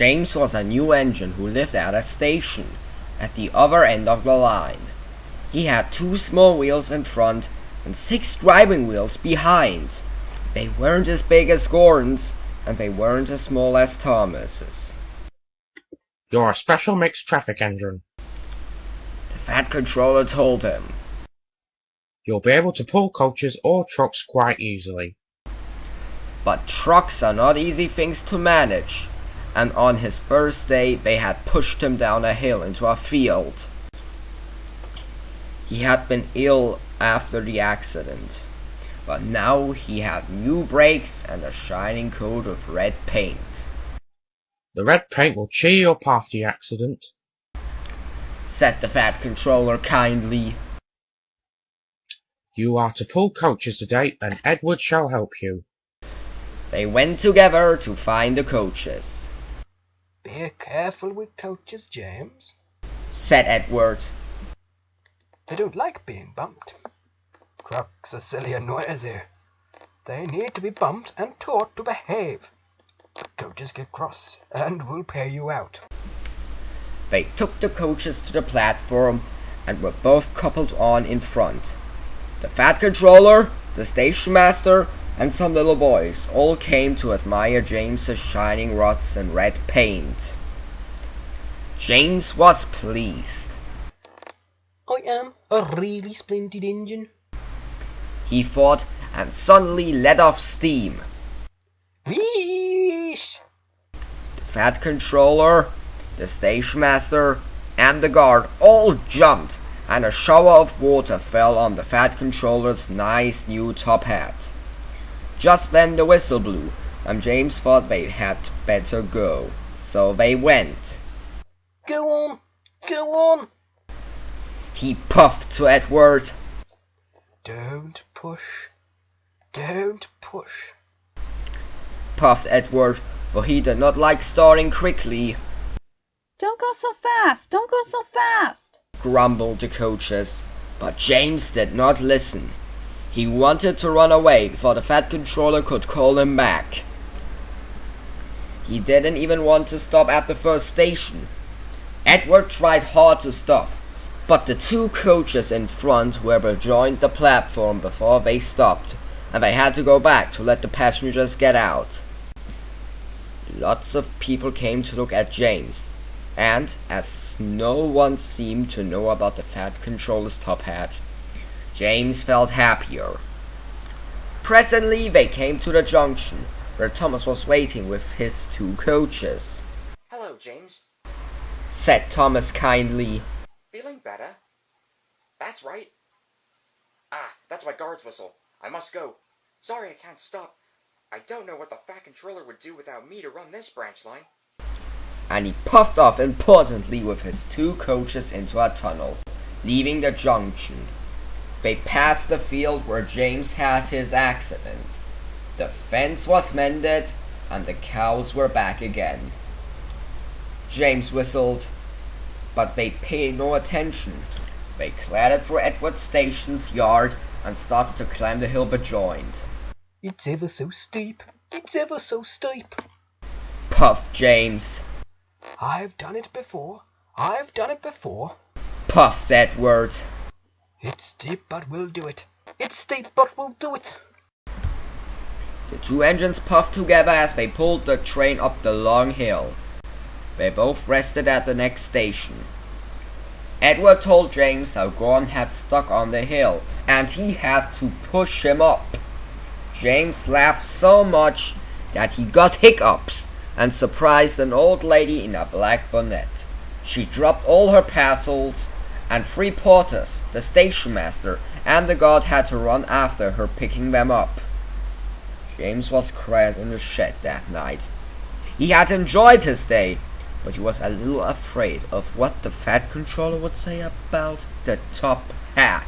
James was a new engine who lived at a station at the other end of the line. He had 2 small wheels in front and 6 driving wheels behind. They weren't as big as Gordon's, and they weren't as small as Thomas's. You're a special mixed traffic engine. The Fat Controller told him. You'll be able to pull coaches or trucks quite easily. But trucks are not easy things to manage, and on his first day they had pushed him down a hill into a field. He had been ill after the accident, but now he had new brakes and a shining coat of red paint. The red paint will cheer you up after the accident, said the Fat Controller kindly. You are to pull coaches today, and Edward shall help you. They went together to find the coaches. Be careful with coaches, James, said Edward. They don't like being bumped. Trucks are silly and noisy. They need to be bumped and taught to behave. Coaches get cross and will pay you out. They took the coaches to the platform and were both coupled on in front. The Fat Controller, the Station Master, and some little boys all came to admire James's shining rods and red paint. James was pleased. I am a really splendid engine, he thought, and suddenly let off steam. Wheesh! The Fat Controller, the Station Master, and the guard all jumped, and a shower of water fell on the Fat Controller's nice new top hat. Just then the whistle blew, and James thought they had better go, so they went. Go on! Go on! He puffed to Edward. Don't push. Don't push, puffed Edward, for he did not like starting quickly. Don't go so fast! Don't go so fast! Grumbled the coaches, but James did not listen. He wanted to run away before the Fat Controller could call him back. He didn't even want to stop at the first station. Edward tried hard to stop, but the 2 coaches in front were joined the platform before they stopped, and they had to go back to let the passengers get out. Lots of people came to look at James, and as no one seemed to know about the Fat Controller's top hat, James felt happier. Presently they came to the junction, where Thomas was waiting with his 2 coaches. Hello, James. Said Thomas kindly. Feeling better? That's right. Ah, that's my guard's whistle. I must go. Sorry I can't stop. I don't know what the Fat Controller would do without me to run this branch line. And he puffed off importantly with his 2 coaches into a tunnel, leaving the junction. They passed the field where James had his accident. The fence was mended, and the cows were back again. James whistled, but they paid no attention. They clattered through Edward Station's yard and started to climb the hill bejoined. It's ever so steep. It's ever so steep, puffed James. I've done it before. I've done it before, puffed Edward. It's steep, but we'll do it. It's steep, but we'll do it. The 2 engines puffed together as they pulled the train up the long hill. They both rested at the next station. Edward told James how Gordon had stuck on the hill, and he had to push him up. James laughed so much that he got hiccups, and surprised an old lady in a black bonnet. She dropped all her parcels, and 3 porters, the station master, and the guard had to run after her, picking them up. James was quiet in the shed that night. He had enjoyed his day, but he was a little afraid of what the Fat Controller would say about the top hat.